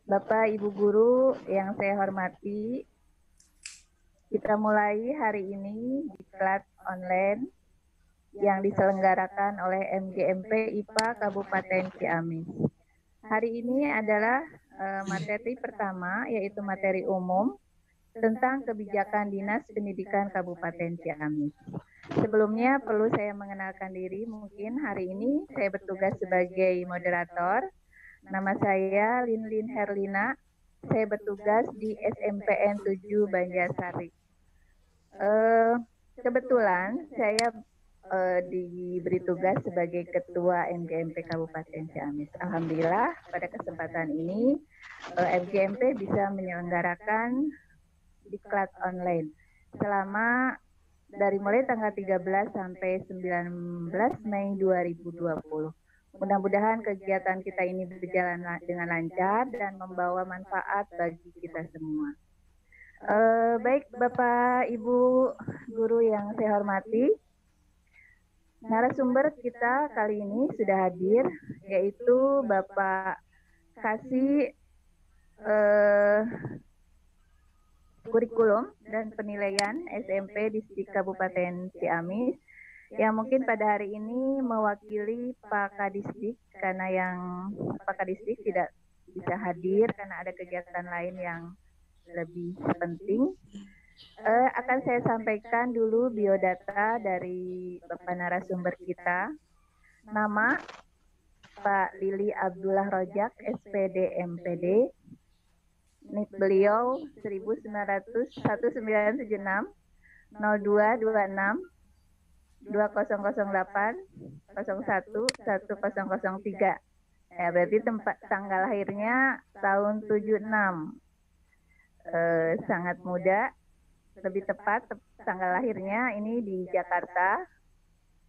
Bapak, Ibu guru yang saya hormati, kita mulai hari ini di kelas online yang diselenggarakan oleh MGMP IPA Kabupaten Ciamis. Hari ini adalah materi pertama, yaitu materi umum tentang kebijakan Dinas Pendidikan Kabupaten Ciamis. Sebelumnya perlu saya mengenalkan diri, mungkin hari ini saya bertugas sebagai moderator. Nama saya Linlin Herlina, saya bertugas di SMPN 7 Banjarsari. Kebetulan saya diberi tugas sebagai Ketua MGMP Kabupaten Ciamis. Alhamdulillah pada kesempatan ini MGMP bisa menyelenggarakan diklat online selama dari mulai tanggal 13 sampai 19 Mei 2020. Mudah-mudahan kegiatan kita ini berjalan dengan lancar dan membawa manfaat bagi kita semua. Baik Bapak Ibu guru yang saya hormati, narasumber kita kali ini sudah hadir, yaitu Bapak Kasih Kurikulum dan Penilaian SMP Distrik Kabupaten Ciamis, yang mungkin pada hari ini mewakili Pak Kadisdik, karena yang Pak Kadisdik tidak bisa hadir karena ada kegiatan lain yang lebih penting. Akan saya sampaikan dulu biodata dari Bapak narasumber kita. Nama Pak Lili Abdullah Rojak, SPD MPD. NIK beliau 1976 0226 2008 01 1003. Ya, berarti tanggal lahirnya tahun 76. Sangat muda. Lebih tepat tanggal lahirnya ini di Jakarta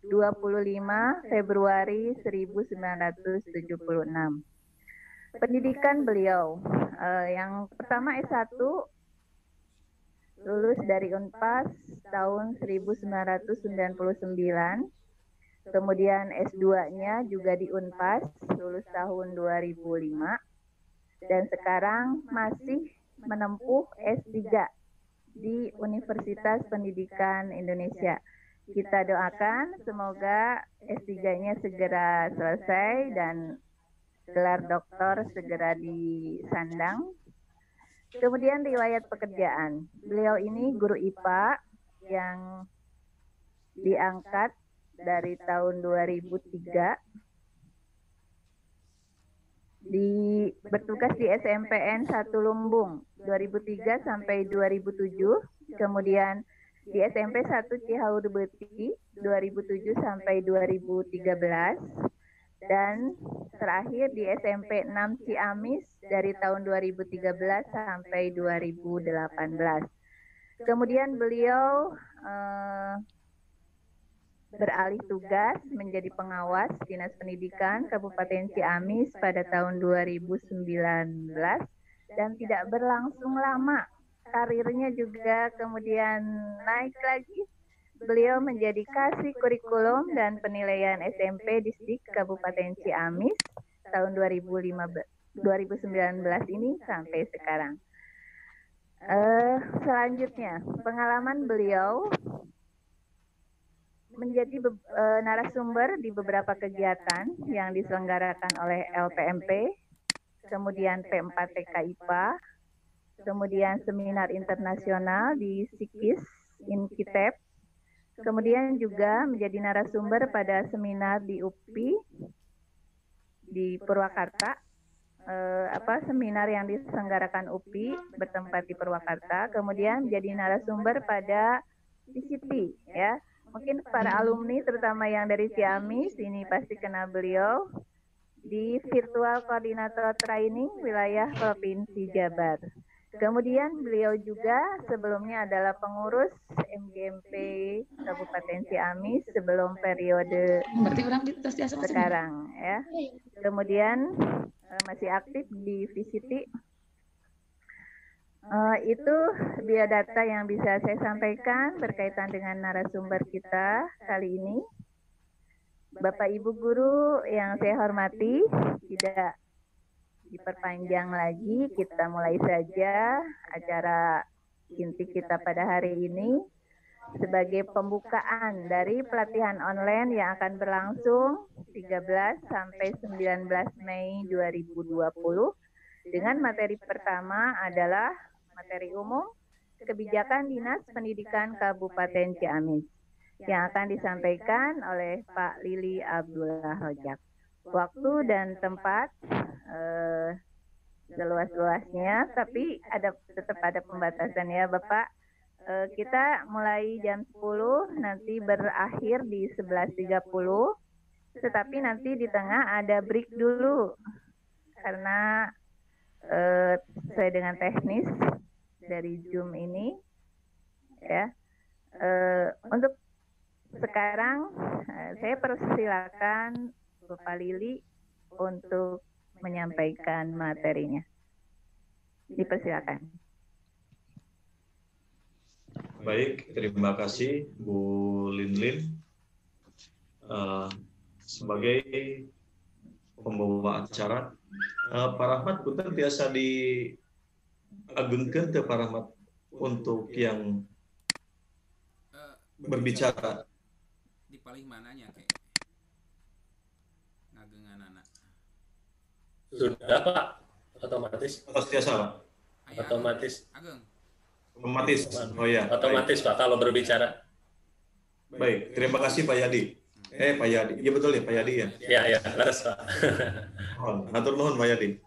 25 Februari 1976. Pendidikan beliau yang pertama S1 lulus dari Unpas tahun 1999. Kemudian S2-nya juga di Unpas lulus tahun 2005 dan sekarang masih menempuh S3 di Universitas Pendidikan Indonesia. Kita doakan semoga S3-nya segera selesai dan gelar doktor segera disandang. Kemudian riwayat pekerjaan. Beliau ini guru IPA yang diangkat dari tahun 2003. Bertugas di SMPN 1 Lumbung 2003 sampai 2007. Kemudian di SMP 1 Cihaurubeti 2007 sampai 2013. Dan terakhir di SMP 6 Ciamis dari tahun 2013 sampai 2018. Kemudian beliau beralih tugas menjadi pengawas Dinas Pendidikan Kabupaten Ciamis pada tahun 2019 dan tidak berlangsung lama. Karirnya juga kemudian naik lagi. Beliau menjadi Kasih Kurikulum dan Penilaian SMP Distrik Kabupaten Ciamis tahun 2019 ini sampai sekarang. Selanjutnya, pengalaman beliau menjadi narasumber di beberapa kegiatan yang diselenggarakan oleh LPMP, kemudian P4TK IPA, kemudian seminar internasional di SIKIS, INKITEP, kemudian juga menjadi narasumber pada seminar di UPI di Purwakarta, seminar yang diselenggarakan UPI bertempat di Purwakarta, kemudian menjadi narasumber pada VCT, ya. Mungkin para alumni terutama yang dari Ciamis ini pasti kenal beliau di Virtual Koordinator Training Wilayah Provinsi Jabar. Kemudian beliau juga sebelumnya adalah pengurus MGMP Kabupaten Ciamis sebelum periode sekarang, ya. Kemudian masih aktif di VCT. Itu biodata yang bisa saya sampaikan berkaitan dengan narasumber kita kali ini. Bapak Ibu guru yang saya hormati, tidak diperpanjang lagi, kita mulai saja acara inti kita pada hari ini sebagai pembukaan dari pelatihan online yang akan berlangsung 13 sampai 19 Mei 2020 dengan materi pertama adalah materi umum kebijakan Dinas Pendidikan Kabupaten Ciamis yang akan disampaikan oleh Pak Lili Abdullah Rojak. Waktu dan tempat seluas-luasnya, tapi tetap ada pembatasan ya Bapak. Kita mulai jam 10, nanti berakhir di 11.30, tetapi nanti di tengah ada break dulu, karena sesuai dengan teknis dari Zoom ini, ya. Untuk sekarang, saya persilakan Bapak Lili untuk menyampaikan materinya. Dipersilakan. Baik, terima kasih Bu Linlin. Sebagai pembawa acara, Pak Rahmat, punten biasa diagengkeun teu Pak Rahmat untuk yang berbicara. Di paling mananya kayak ngagengan anak. Sudah Pak, otomatis. Biasa Pak. Otomatis. Ageng. Otomatis. Oh ya. Otomatis Pak kalau berbicara. Baik, terima kasih Pak Yadi. Pak Yadi. Iya betul ya Pak Yadi ya. Ya, leres Pak. Hatur nuhun Pak Yadi.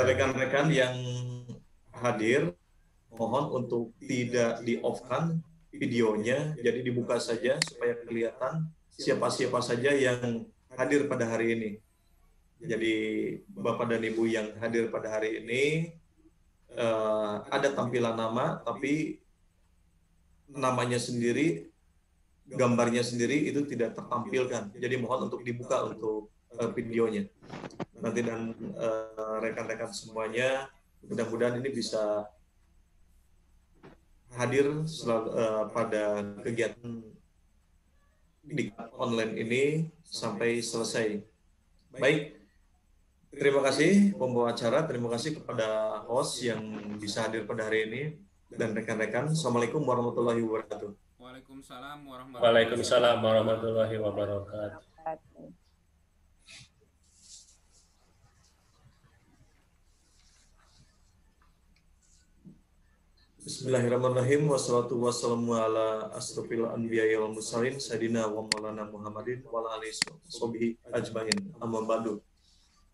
Rekan-rekan yang hadir, mohon untuk tidak di-off-kan videonya, jadi dibuka saja supaya kelihatan siapa-siapa saja yang hadir pada hari ini. Jadi Bapak dan Ibu yang hadir pada hari ini, ada tampilan nama, tapi namanya sendiri, gambarnya sendiri itu tidak tertampilkan. Jadi mohon untuk dibuka untuk videonya. Nanti dan rekan-rekan semuanya, mudah-mudahan ini bisa hadir pada kegiatan di online ini sampai selesai. Baik, terima kasih pembawa acara, terima kasih kepada host yang bisa hadir pada hari ini dan rekan-rekan. Assalamualaikum warahmatullahi wabarakatuh. Waalaikumsalam warahmatullahi wabarakatuh. Bismillahirrahmanirrahim. Wassalatu wassalamu ala asrofil anbiya wal mursalin sayyidina wa maulana Muhammadin wa ala alihi washabihi ajmain. Amma ba'du.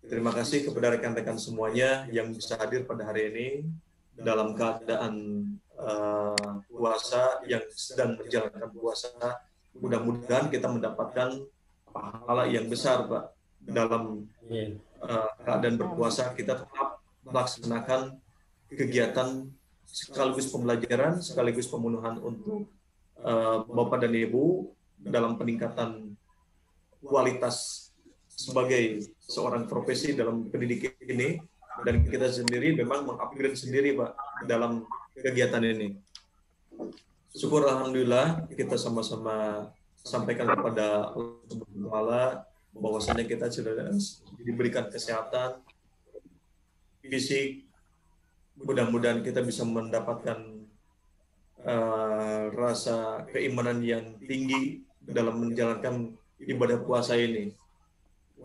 Terima kasih kepada rekan-rekan semuanya yang bisa hadir pada hari ini dalam keadaan puasa, yang sedang menjalankan puasa. Mudah-mudahan kita mendapatkan pahala yang besar, Pak. Dalam keadaan berpuasa kita tetap melaksanakan kegiatan sekaligus pembelajaran, sekaligus pemenuhan untuk Bapak dan Ibu dalam peningkatan kualitas sebagai seorang profesi dalam pendidikan ini, dan kita sendiri memang mengupgrade sendiri Pak dalam kegiatan ini. Syukur alhamdulillah kita sama-sama sampaikan kepada Allah Subhanahu wa taala bahwasanya kita sudah diberikan kesehatan fisik. Mudah-mudahan kita bisa mendapatkan rasa keimanan yang tinggi dalam menjalankan ibadah puasa ini.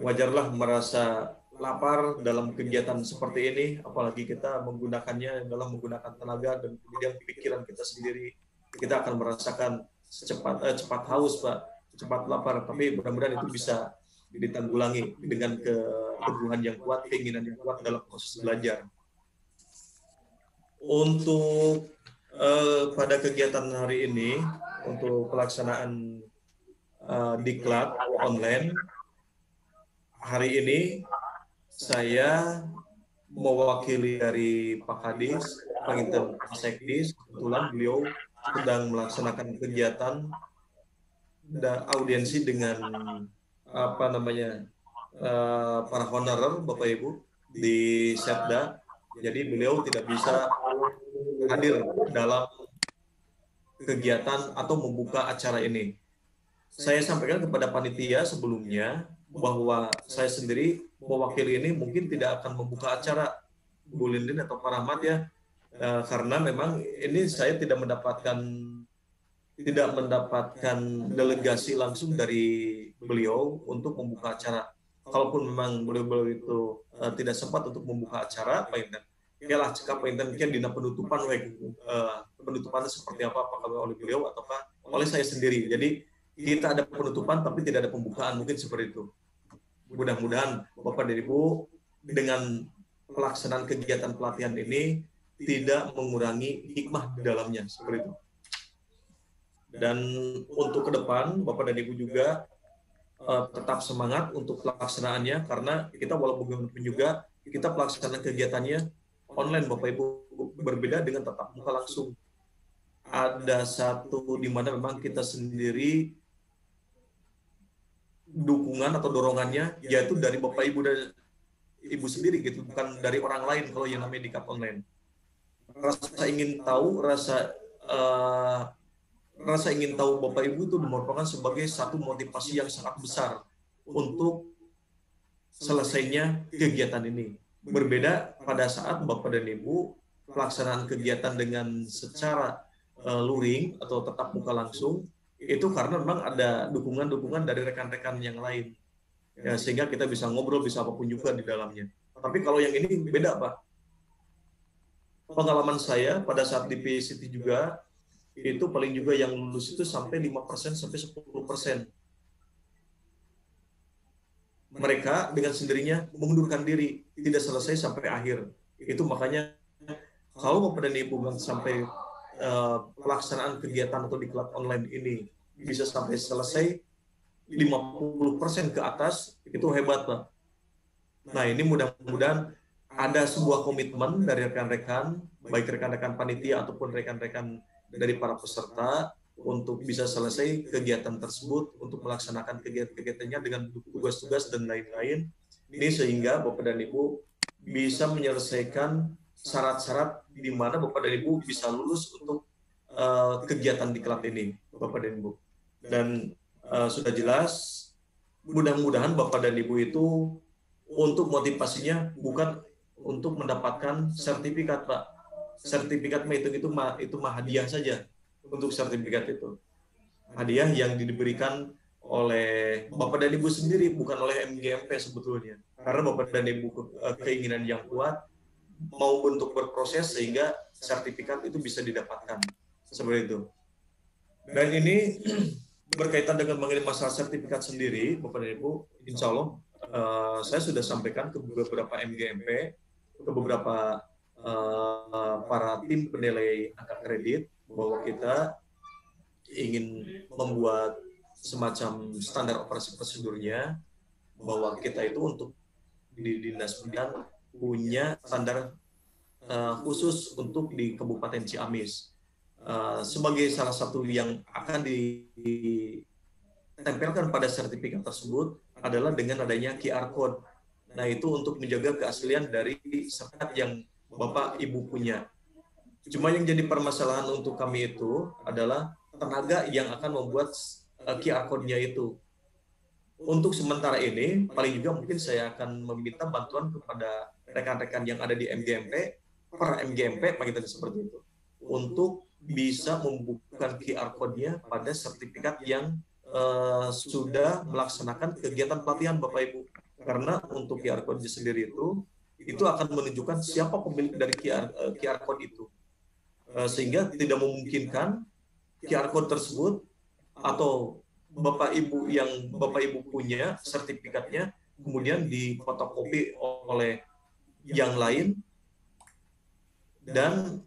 Wajarlah merasa lapar dalam kegiatan seperti ini, apalagi kita menggunakannya dalam menggunakan tenaga dan kemudian pikiran kita sendiri. Kita akan merasakan cepat haus, Pak, cepat lapar. Tapi mudah-mudahan itu bisa ditanggulangi dengan keteguhan yang kuat, keinginan yang kuat dalam proses belajar. Untuk pada kegiatan hari ini, untuk pelaksanaan diklat online, hari ini saya mewakili dari Pak Kadis, Panginten Sekdis. Kebetulan beliau sedang melaksanakan kegiatan audiensi dengan para honorer Bapak Ibu di Setda. Jadi beliau tidak bisa hadir dalam kegiatan atau membuka acara ini. Saya sampaikan kepada panitia sebelumnya bahwa saya sendiri mewakili ini mungkin tidak akan membuka acara Bu Lindin atau Pak Rahmat ya, karena memang ini saya tidak mendapatkan delegasi langsung dari beliau untuk membuka acara. Kalaupun memang beliau itu tidak sempat untuk membuka acara, Pak Inten, lah cekap Pak Inten mungkin dina penutupan, penutupannya seperti apa, apakah oleh beliau ataukah oleh saya sendiri. Jadi kita ada penutupan tapi tidak ada pembukaan, mungkin seperti itu. Mudah-mudahan Bapak dan Ibu dengan pelaksanaan kegiatan pelatihan ini tidak mengurangi hikmah di dalamnya, seperti itu. Dan untuk ke depan Bapak dan Ibu juga tetap semangat untuk pelaksanaannya, karena kita walaupun juga kita pelaksanaan kegiatannya online Bapak Ibu, berbeda dengan tatap muka langsung. Ada satu di mana memang kita sendiri dukungan atau dorongannya yaitu dari Bapak Ibu dan Ibu sendiri gitu, bukan dari orang lain kalau yang namanya dikat online. Rasa ingin tahu, rasa ingin tahu Bapak Ibu itu merupakan sebagai satu motivasi yang sangat besar untuk selesainya kegiatan ini. Berbeda pada saat Bapak dan Ibu pelaksanaan kegiatan dengan secara luring atau tatap muka langsung, itu karena memang ada dukungan-dukungan dari rekan-rekan yang lain. Ya, sehingga kita bisa ngobrol, bisa apapun juga di dalamnya. Tapi kalau yang ini beda, Pak. Pengalaman saya pada saat di PCT juga, itu paling juga yang lulus itu sampai 5% sampai 10%. Mereka dengan sendirinya mengundurkan diri, tidak selesai sampai akhir. Itu makanya kalau Bapak dan Ibu sampai pelaksanaan kegiatan atau diklat online ini bisa sampai selesai 50% ke atas, itu hebat, Pak. Nah, ini mudah-mudahan ada sebuah komitmen dari rekan-rekan, baik rekan-rekan panitia ataupun rekan-rekan dari para peserta untuk bisa selesai kegiatan tersebut, untuk melaksanakan kegiatan-kegiatannya dengan tugas-tugas dan lain-lain. Ini sehingga Bapak dan Ibu bisa menyelesaikan syarat-syarat di mana Bapak dan Ibu bisa lulus untuk kegiatan diklat ini, Bapak dan Ibu. Dan sudah jelas, mudah-mudahan Bapak dan Ibu itu untuk motivasinya bukan untuk mendapatkan sertifikat, Pak. Sertifikat itu mah hadiah saja untuk sertifikat itu. Hadiah yang diberikan oleh Bapak dan Ibu sendiri, bukan oleh MGMP sebetulnya. Karena Bapak dan Ibu keinginan yang kuat mau untuk berproses sehingga sertifikat itu bisa didapatkan. Seperti itu. Dan ini berkaitan dengan mengenai masalah sertifikat sendiri, Bapak dan Ibu, insya Allah saya sudah sampaikan ke beberapa MGMP, ke beberapa para tim penilai angka kredit, bahwa kita ingin membuat semacam standar operasi prosedurnya, bahwa kita itu untuk di Dinas Pendidikan punya standar khusus untuk di Kabupaten Ciamis. Sebagai salah satu yang akan ditempelkan pada sertifikat tersebut adalah dengan adanya QR Code. Nah, itu untuk menjaga keaslian dari sertifikat yang Bapak Ibu punya. Cuma yang jadi permasalahan untuk kami itu adalah tenaga yang akan membuat QR Code-nya itu. Untuk sementara ini, paling juga mungkin saya akan meminta bantuan kepada rekan-rekan yang ada di MGMP, per MGMP, begitu seperti itu, untuk bisa membuka QR Code-nya pada sertifikat yang sudah melaksanakan kegiatan pelatihan Bapak Ibu. Karena untuk QR Code sendiri itu akan menunjukkan siapa pemilik dari QR Code itu. Sehingga tidak memungkinkan QR Code tersebut atau Bapak Ibu yang Bapak Ibu punya sertifikatnya kemudian difotokopi oleh yang lain, dan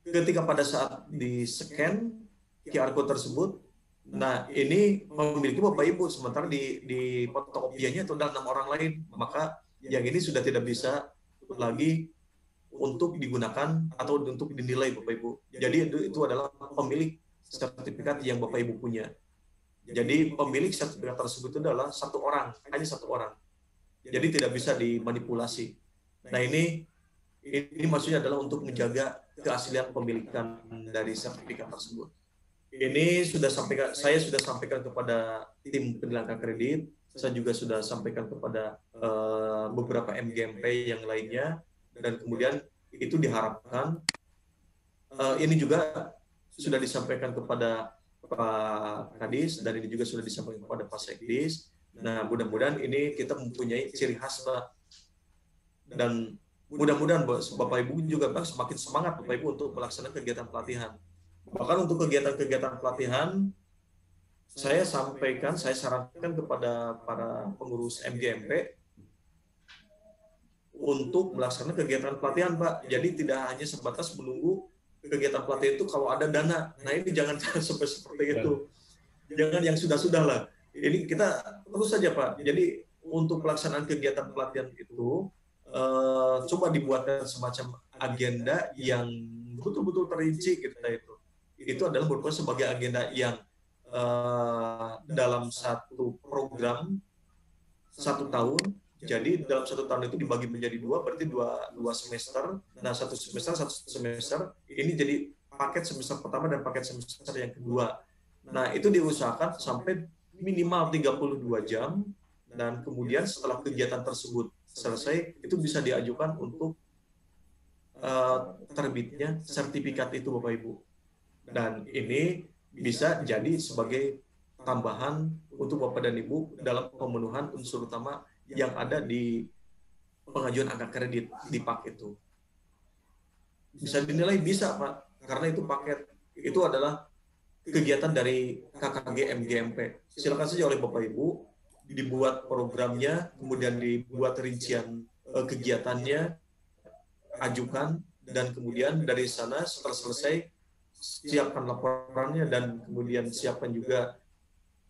ketika pada saat di-scan QR Code tersebut, nah ini memiliki Bapak Ibu, sementara di fotokopiannya itu adalah 6 orang lain, maka yang ini sudah tidak bisa lagi untuk digunakan atau untuk dinilai Bapak Ibu. Jadi itu adalah pemilik sertifikat yang Bapak Ibu punya. Jadi pemilik sertifikat tersebut itu adalah satu orang, hanya satu orang. Jadi tidak bisa dimanipulasi. Nah, ini maksudnya adalah untuk menjaga keaslian pemilikan dari sertifikat tersebut. Ini saya sudah sampaikan kepada tim penilaian kredit, saya juga sudah sampaikan kepada beberapa MGMP yang lainnya, dan kemudian itu diharapkan ini juga sudah disampaikan kepada Pak Kadis, dan ini juga sudah disampaikan kepada Pak Sekdis. Nah, mudah-mudahan ini kita mempunyai ciri khas, Pak. Dan mudah-mudahan Bapak Ibu juga Pak, semakin semangat Bapak Ibu untuk melaksanakan kegiatan pelatihan. Bahkan untuk kegiatan-kegiatan pelatihan, saya sarankan kepada para pengurus MGMP untuk melaksanakan kegiatan pelatihan, Pak. Jadi tidak hanya sebatas menunggu kegiatan pelatihan itu kalau ada dana. Nah, ini jangan sampai seperti itu. Jangan yang sudah-sudah lah. Ini kita terus saja, Pak. Jadi untuk pelaksanaan kegiatan pelatihan itu coba dibuatkan semacam agenda yang betul-betul terinci kita itu. Itu adalah merupakan sebagai agenda yang dalam satu program 1 tahun. Jadi dalam 1 tahun itu dibagi menjadi 2, berarti dua semester. Nah, satu semester ini jadi paket semester pertama dan paket semester yang kedua. Nah, itu diusahakan sampai minimal 32 jam, dan kemudian setelah kegiatan tersebut selesai, itu bisa diajukan untuk terbitnya sertifikat itu, Bapak Ibu. Dan ini bisa jadi sebagai tambahan untuk Bapak dan Ibu dalam pemenuhan unsur utama yang ada di pengajuan angka kredit di PAK itu. Bisa dinilai bisa, Pak, karena itu paket. Itu adalah kegiatan dari KKG MGMP. Silakan saja oleh Bapak Ibu dibuat programnya, kemudian dibuat rincian kegiatannya, ajukan, dan kemudian dari sana setelah selesai siapkan laporannya, dan kemudian siapkan juga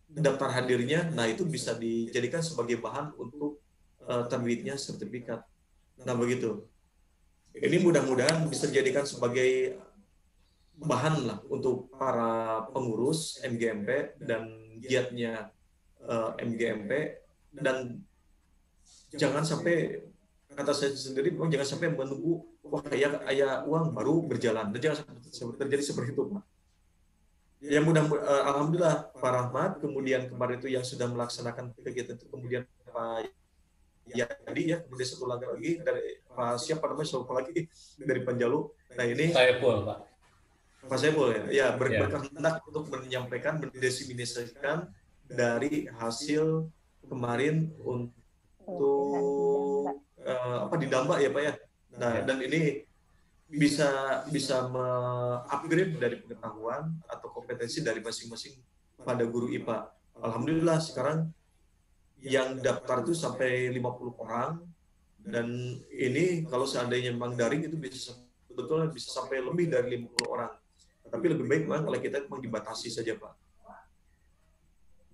daftar hadirnya. Nah, itu bisa dijadikan sebagai bahan untuk terbitnya sertifikat. Nah, begitu. Ini mudah-mudahan bisa dijadikan sebagai bahan lah untuk para pengurus MGMP dan giatnya MGMP, dan jangan sampai, kata saya sendiri, jangan sampai menunggu wah kayak uang baru berjalan, dan jangan sampai terjadi seperti itu, Pak. Ya alhamdulillah Pak Rahmat, kemudian kemarin itu yang sudah melaksanakan kegiatan itu, kemudian Pak Yadi ya, kemudian satu lagi dari Pak siapa namanya, siapa lagi dari Panjalu. Nah, ini Saiful, Pak. Pak Saiful ya, berkehendak untuk menyampaikan, mendiseminasikan dari hasil kemarin untuk di Damba ya, Pak ya. Nah, dan ini bisa me-upgrade dari pengetahuan atau kompetensi dari masing-masing pada guru IPA. Alhamdulillah sekarang yang daftar itu sampai 50 orang, dan ini kalau seandainya memang daring itu sebetulnya bisa sampai lebih dari 50 orang. Tapi lebih baik memang kalau kita memang dibatasi saja, Pak.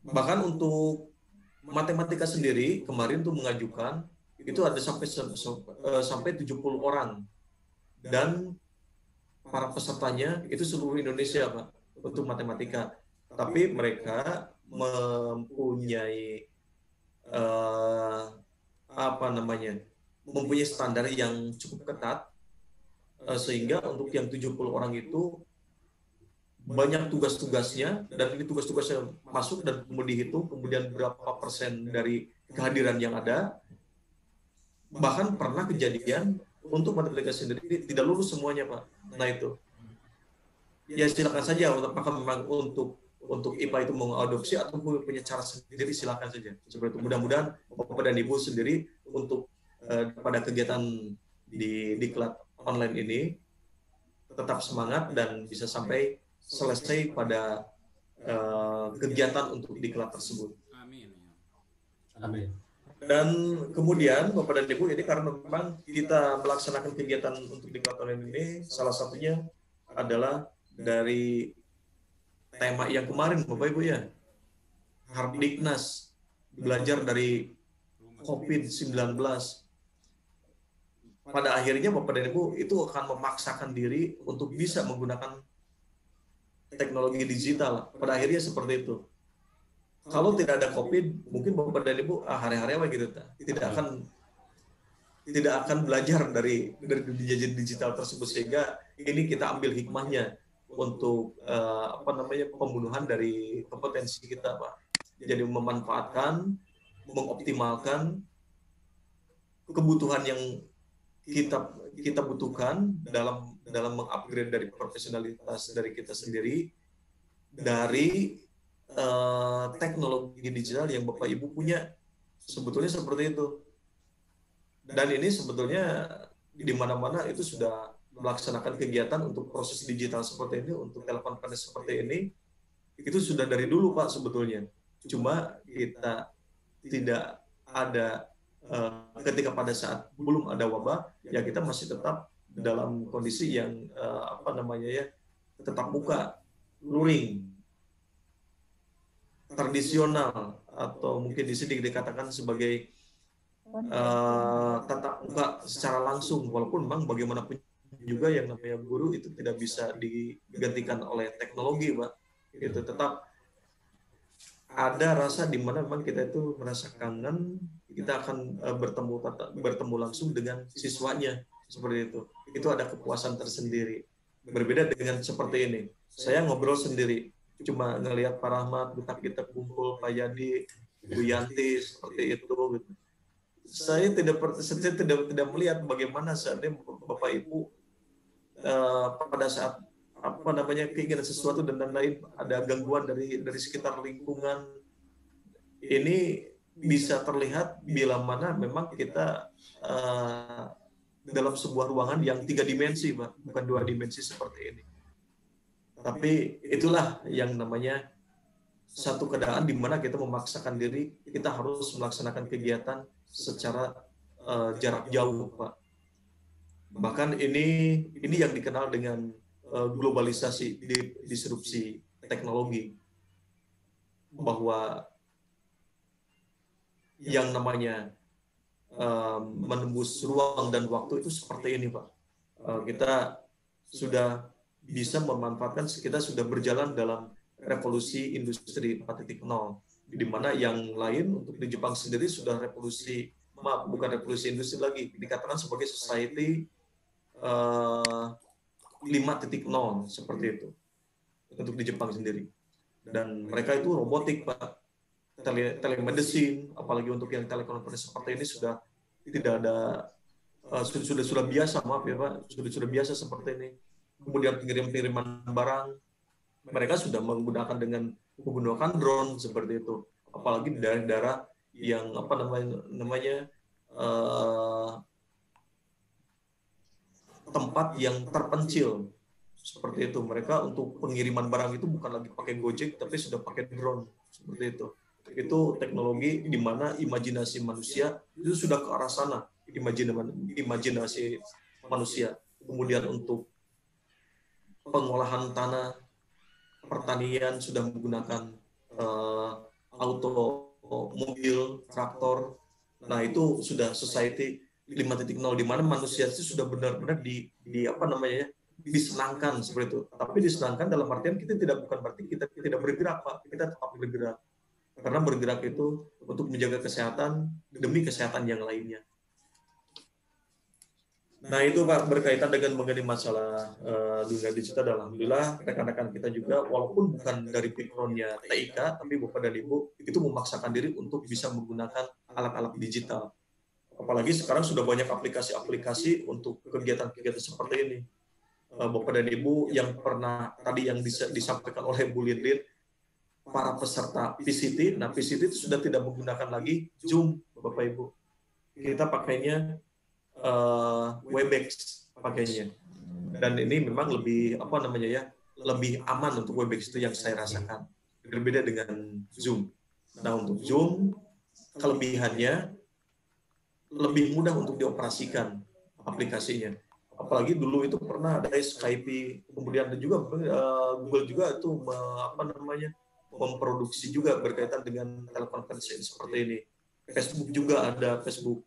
Bahkan untuk matematika sendiri kemarin tuh mengajukan itu ada sampai 70 orang. Dan para pesertanya itu seluruh Indonesia, Pak, untuk matematika. Tapi mereka mempunyai mempunyai standar yang cukup ketat, sehingga untuk yang 70 orang itu banyak tugas-tugasnya, dan ini tugas-tugasnya masuk dan kemudian dihitung, kemudian berapa persen dari kehadiran yang ada. Bahkan pernah kejadian untuk matematika sendiri tidak lulus semuanya, Pak. Nah, itu ya silakan saja, apakah memang untuk IPA itu mengadopsi atau punya cara sendiri, silakan saja. Seperti itu. Mudah-mudahan Bapak dan Ibu sendiri untuk pada kegiatan di diklat online ini tetap semangat dan bisa sampai selesai pada kegiatan untuk diklat tersebut. Amin. Amin. Dan kemudian Bapak dan Ibu, ini karena memang kita melaksanakan kegiatan untuk diklat online ini, salah satunya adalah dari tema yang kemarin Bapak Ibu ya, Hardiknas, belajar dari COVID-19. Pada akhirnya Bapak dan Ibu itu akan memaksakan diri untuk bisa menggunakan teknologi digital. Pada akhirnya seperti itu. Kalau tidak ada COVID, mungkin Bapak dan Ibu hari-hari apa gitu, tidak akan belajar dari digital tersebut, sehingga ini kita ambil hikmahnya untuk pembunuhan dari kompetensi kita, Pak. Jadi memanfaatkan mengoptimalkan kebutuhan yang kita butuhkan dalam mengupgrade dari profesionalitas dari kita sendiri dari teknologi digital yang Bapak Ibu punya. Sebetulnya seperti itu. Dan ini sebetulnya di mana-mana itu sudah melaksanakan kegiatan untuk proses digital seperti ini, untuk telekonferensi seperti ini, itu sudah dari dulu Pak sebetulnya. Cuma kita tidak ada, ketika pada saat belum ada wabah, ya kita masih tetap dalam kondisi yang tetap muka, luring, tradisional, atau mungkin di sini dikatakan sebagai tatap muka secara langsung, walaupun memang bagaimanapun juga yang namanya guru itu tidak bisa digantikan oleh teknologi, Pak. Itu tetap ada rasa di mana memang kita itu merasa kangen, kita akan bertemu langsung dengan siswanya, seperti itu. Itu ada kepuasan tersendiri. Berbeda dengan seperti ini. Saya ngobrol sendiri, cuma ngelihat Pak Rahmat, kita kumpul, Pak Yadi, Bu Yanti, seperti itu. Gitu. Saya tidak melihat bagaimana saatnya Bapak Ibu pada saat keinginan sesuatu dan lain-lain, ada gangguan dari sekitar lingkungan. Ini bisa terlihat bila mana memang kita dalam sebuah ruangan yang 3 dimensi, Pak, bukan 2 dimensi seperti ini. Tapi itulah yang namanya satu keadaan di mana kita memaksakan diri, kita harus melaksanakan kegiatan secara jarak jauh, Pak. Bahkan ini yang dikenal dengan globalisasi, disrupsi teknologi, bahwa yang namanya menembus ruang dan waktu itu seperti ini, Pak. Kita sudah bisa memanfaatkan, kita sudah berjalan dalam revolusi industri 4.0, di mana yang lain untuk di Jepang sendiri sudah bukan revolusi industri lagi, dikatakan sebagai society 5.0 seperti itu untuk di Jepang sendiri. Dan mereka itu robotik, Pak, telemedicine, apalagi untuk yang telekonferensi seperti ini sudah tidak ada, sudah biasa, maaf ya Pak, sudah biasa seperti ini. Kemudian pengiriman barang, mereka sudah menggunakan drone seperti itu, apalagi di daerah-daerah yang tempat yang terpencil seperti itu. Mereka untuk pengiriman barang itu bukan lagi pakai Gojek, tapi sudah pakai drone seperti itu. Itu teknologi di mana imajinasi manusia itu sudah ke arah sana, imajinasi manusia. Kemudian untuk pengolahan tanah, pertanian sudah menggunakan mobil, traktor. Nah, itu sudah society 5.0 di mana manusia itu sudah benar-benar disenangkan seperti itu. Tapi disenangkan dalam artian bukan berarti kita tidak bergerak, Pak. Kita tetap bergerak. Karena bergerak itu untuk menjaga kesehatan demi kesehatan yang lainnya. Nah, itu Pak, berkaitan dengan mengenai masalah dunia digital. Alhamdulillah rekan-rekan kita juga walaupun bukan dari background-nya TIK, tapi Bapak dan Ibu itu memaksakan diri untuk bisa menggunakan alat-alat digital. Apalagi sekarang sudah banyak aplikasi-aplikasi untuk kegiatan-kegiatan seperti ini. Bapak dan Ibu yang pernah tadi yang disampaikan oleh Bu Lindin, para peserta PCT, nah PCT itu sudah tidak menggunakan lagi Zoom, Bapak Ibu. Kita pakainya Webex pakainya. Dan ini memang lebih lebih aman untuk Webex itu yang saya rasakan. Berbeda dengan Zoom. Nah, untuk Zoom kelebihannya lebih mudah untuk dioperasikan aplikasinya. Apalagi dulu itu pernah ada Skype, kemudian ada juga Google juga itu memproduksi juga berkaitan dengan telekonferensi seperti ini. Facebook juga ada, Facebook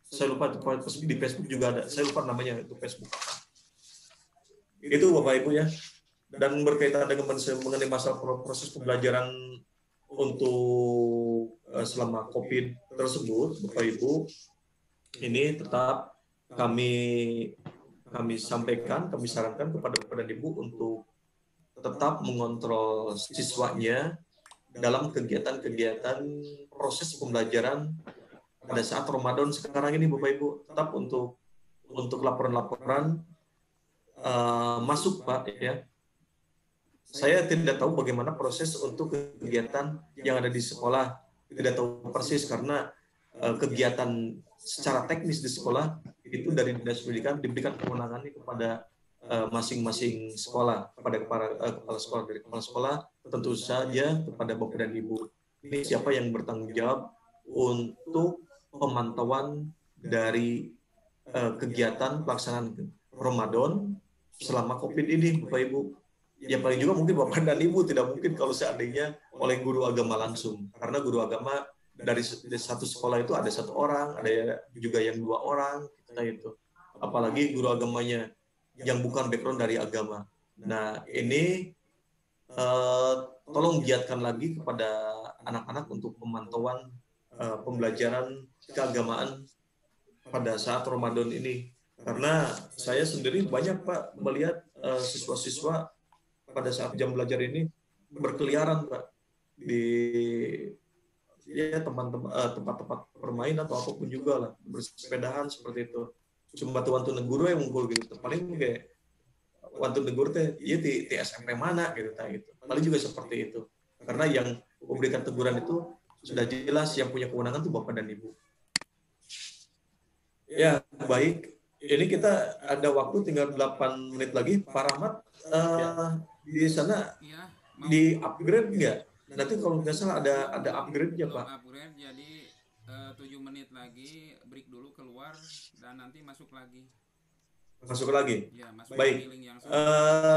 saya lupa di Facebook juga ada, saya lupa namanya itu Facebook apa. Itu Bapak Ibu ya. Dan berkaitan dengan mengenai masalah proses pembelajaran untuk selama COVID tersebut, Bapak Ibu, ini tetap kami sampaikan, kami sarankan kepada Bapak dan Ibu untuk tetap mengontrol siswanya dalam kegiatan-kegiatan proses pembelajaran pada saat Ramadan sekarang ini, Bapak Ibu. Tetap untuk laporan-laporan masuk, Pak, ya. Saya tidak tahu bagaimana proses untuk kegiatan yang ada di sekolah, tidak tahu persis karena kegiatan secara teknis di sekolah itu dari Dinas Pendidikan diberikan kewenangannya kepada masing-masing sekolah, kepada kepala sekolah. Dari kepala sekolah tentu saja kepada Bapak dan Ibu. Ini siapa yang bertanggung jawab untuk pemantauan dari kegiatan pelaksanaan Ramadan selama COVID ini, Bapak Ibu. Ya paling juga mungkin Bapak dan Ibu tidak mungkin kalau seandainya oleh guru agama langsung, karena guru agama dari satu sekolah itu ada satu orang, ada juga yang 2 orang, kita itu. Apalagi guru agamanya yang bukan background dari agama. Nah ini tolong giatkan lagi kepada anak-anak untuk pemantauan pembelajaran keagamaan pada saat Ramadan ini. Karena saya sendiri banyak, Pak, melihat siswa-siswa pada saat jam belajar ini berkeliaran, Pak, di ya tempat-tempat bermain atau apapun juga lah, bersepedahan seperti itu. Cuma tuan guru yang ngumpul gitu. Paling kayak wantu guru teh iya di SMP mana gitu, gitu. Paling juga seperti itu. Karena yang memberikan teguran itu sudah jelas, yang punya kewenangan itu Bapak dan Ibu. Ya, baik. Ini kita ada waktu tinggal 8 menit lagi. Pak Rahmat, di sana Iya, di upgrade nggak? Nanti kalau nggak salah ada upgrade-nya, belum Pak. upgrade, jadi 7 menit lagi break dulu keluar dan nanti masuk lagi. Masuk lagi. Ya, masuk Baik. di link yang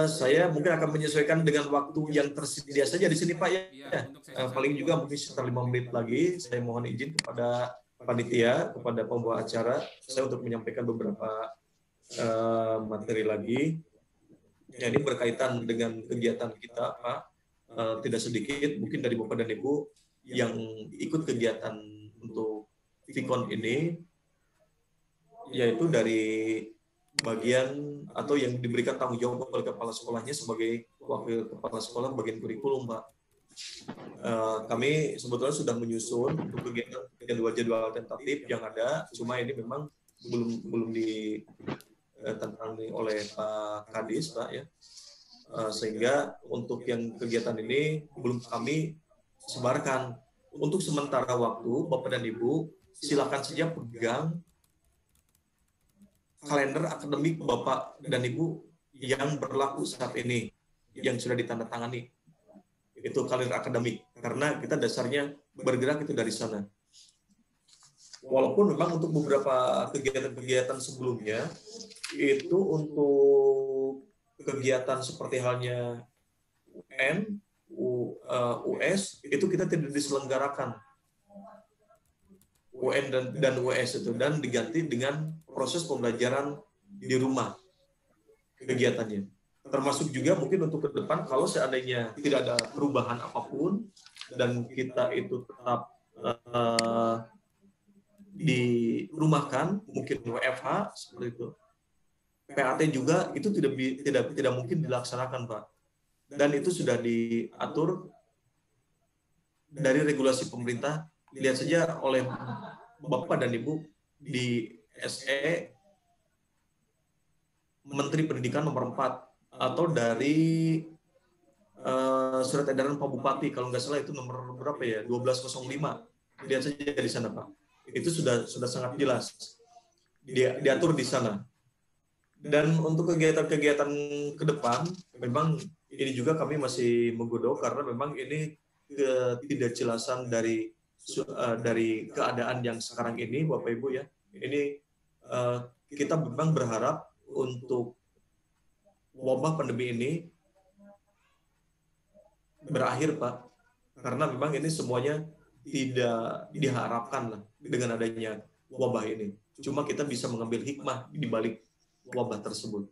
Saya mungkin akan menyesuaikan dengan waktu yang tersedia saja di sini, Pak, ya. Iya, untuk sesi Paling satu. juga mungkin sekitar 5 menit lagi. Saya mohon izin kepada panitia, kepada pembawa acara, saya untuk menyampaikan beberapa materi lagi. Ya, ini berkaitan dengan kegiatan kita, Pak. Tidak sedikit mungkin dari Bapak dan Ibu yang ikut kegiatan untuk Vicon ini, yaitu dari bagian atau yang diberikan tanggung jawab oleh kepala sekolahnya sebagai wakil kepala sekolah bagian kurikulum, Pak. Kami sebetulnya sudah menyusun untuk kegiatan jadwal tentatif yang ada, cuma ini memang belum ditantangani oleh Pak Kadis, Pak, ya. Sehingga untuk yang kegiatan ini belum kami sebarkan. Untuk sementara waktu, Bapak dan Ibu silakan saja pegang kalender akademik Bapak dan Ibu yang berlaku saat ini, yang sudah ditandatangani. Itu kalender akademik, karena kita dasarnya bergerak itu dari sana. Walaupun memang untuk beberapa kegiatan-kegiatan sebelumnya, itu untuk kegiatan seperti halnya UN, US, itu kita tidak diselenggarakan. UN dan US itu, dan diganti dengan proses pembelajaran di rumah kegiatannya. Termasuk juga mungkin untuk ke depan kalau seandainya tidak ada perubahan apapun dan kita itu tetap dirumahkan, mungkin WFH seperti itu. PAT juga itu tidak mungkin dilaksanakan, Pak. Dan itu sudah diatur dari regulasi pemerintah. Lihat saja oleh Bapak dan Ibu di SE Menteri Pendidikan nomor 4 atau dari surat edaran Pak Bupati, kalau nggak salah itu nomor berapa ya, 1205. Lihat saja di sana, Pak. Itu sudah sangat jelas diatur di sana. Dan untuk kegiatan-kegiatan ke depan, memang ini juga kami masih menggodok karena memang ini ketidakjelasan dari keadaan yang sekarang ini, Bapak Ibu, ya. Ini kita memang berharap untuk wabah pandemi ini berakhir, Pak. Karena memang ini semuanya tidak diharapkan lah dengan adanya wabah ini. Cuma kita bisa mengambil hikmah di balik wabah tersebut.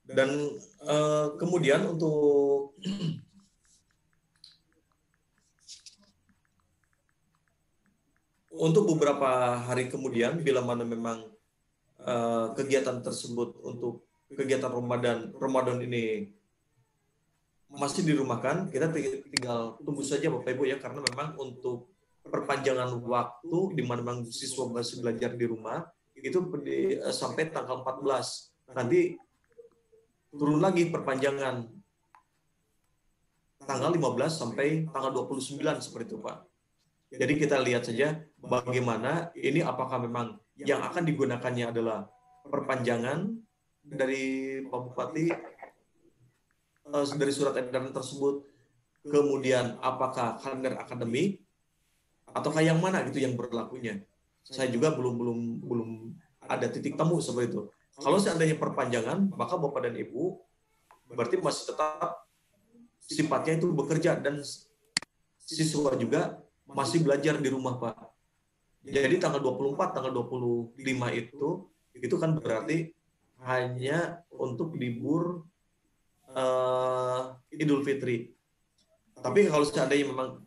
Dan kemudian untuk beberapa hari kemudian, bila mana memang kegiatan tersebut untuk kegiatan Ramadan ini masih dirumahkan, kita tinggal tunggu saja Bapak Ibu ya, karena memang untuk perpanjangan waktu di mana memang siswa masih belajar di rumah itu sampai tanggal 14. Nanti turun lagi perpanjangan tanggal 15 sampai tanggal 29 seperti itu Pak. Jadi kita lihat saja bagaimana ini, apakah memang yang akan digunakannya adalah perpanjangan dari Pak Bupati dari surat edaran tersebut, kemudian apakah kalender akademik ataukah yang mana gitu yang berlakunya. Saya juga belum ada titik temu seperti itu. Kalau seandainya perpanjangan, maka Bapak dan Ibu berarti masih tetap sifatnya itu bekerja dan siswa juga masih belajar di rumah, Pak. Jadi tanggal 24, tanggal 25 itu kan berarti hanya untuk libur Idul Fitri. Tapi kalau seandainya memang,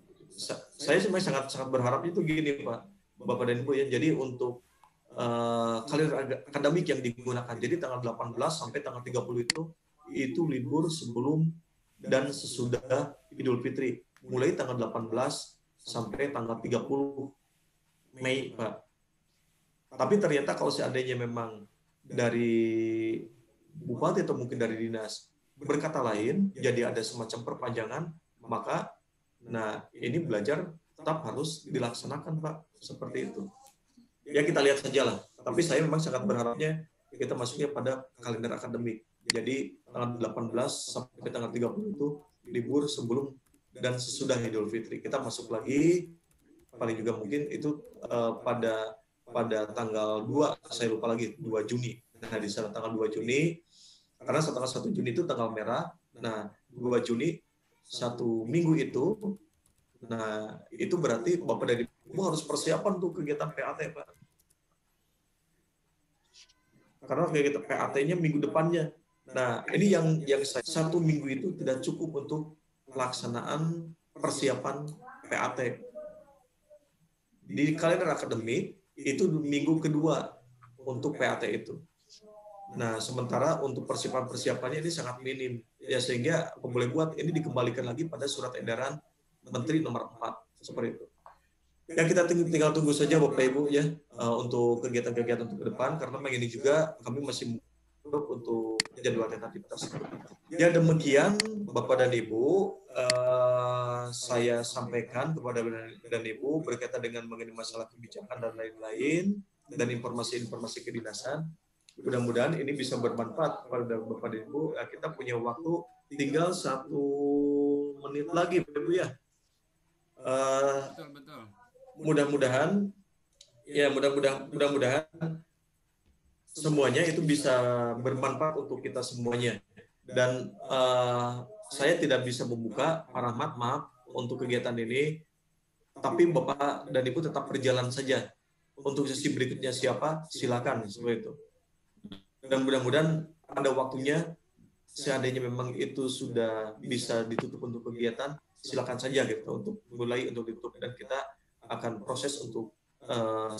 saya sebenarnya sangat berharap itu gini Pak, Bapak dan Ibu ya. Jadi untuk kalender akademik yang digunakan, jadi tanggal 18 sampai tanggal 30 itu libur sebelum dan sesudah Idul Fitri. Mulai tanggal 18 sampai tanggal 30 Mei, Pak. Tapi ternyata kalau seandainya memang dari bupati atau mungkin dari dinas berkata lain, jadi ada semacam perpanjangan, maka ini belajar tetap harus dilaksanakan, Pak, seperti itu. Ya kita lihat saja lah. Tapi saya memang sangat berharapnya kita masuknya pada kalender akademik. Jadi tanggal 18 sampai tanggal 30 itu libur sebelum dan sesudah Idul Fitri. Kita masuk lagi, paling juga mungkin itu pada tanggal 2, saya lupa lagi, 2 Juni. Nah, di sana tanggal 2 Juni, karena tanggal 1 Juni itu tanggal merah. Nah, 2 Juni, 1 minggu itu, nah itu berarti Bapak dan Ibu harus persiapan tuh kegiatan PAT, Pak. Karena kegiatan PAT-nya minggu depannya. Nah, ini yang 1 minggu itu tidak cukup untuk pelaksanaan persiapan PAT. Di kalender akademik, itu minggu kedua untuk PAT itu. Nah, sementara untuk persiapan-persiapannya ini sangat minim. Ya, sehingga boleh buat ini dikembalikan lagi pada surat edaran Menteri nomor 4. Seperti itu. Ya, kita tinggal tunggu saja Bapak Ibu ya untuk kegiatan-kegiatan untuk ke depan, karena ini juga kami masih untuk jadwal tentatif tersebut. Ya, demikian Bapak dan Ibu, saya sampaikan kepada Bapak dan Ibu berkaitan dengan mengenai masalah kebijakan dan lain-lain dan informasi-informasi kedinasan. Mudah-mudahan ini bisa bermanfaat kepada Bapak dan Ibu. Ya, kita punya waktu tinggal 1 menit lagi Bapak Ibu ya. Betul. Mudah-mudahan semuanya itu bisa bermanfaat untuk kita semuanya. Dan saya tidak bisa membuka, Pak Rahmat, maaf untuk kegiatan ini, tapi Bapak dan Ibu tetap berjalan saja. Untuk sesi berikutnya siapa, silakan seperti itu. Dan mudah-mudahan pada waktunya, seandainya memang itu sudah bisa ditutup untuk kegiatan, silakan saja gitu untuk mulai untuk ditutup, dan kita akan proses untuk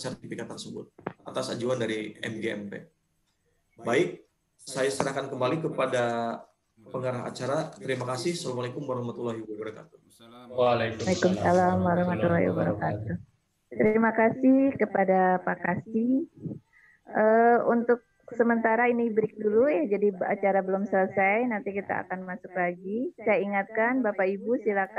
sertifikat tersebut atas ajuan dari MGMP. Baik, saya serahkan kembali kepada pengarah acara. Terima kasih. Assalamualaikum warahmatullahi wabarakatuh. Waalaikumsalam warahmatullahi wabarakatuh. Terima kasih kepada Pak Kasdi. Untuk sementara ini break dulu ya, jadi acara belum selesai, nanti kita akan masuk lagi. Saya ingatkan Bapak Ibu silakan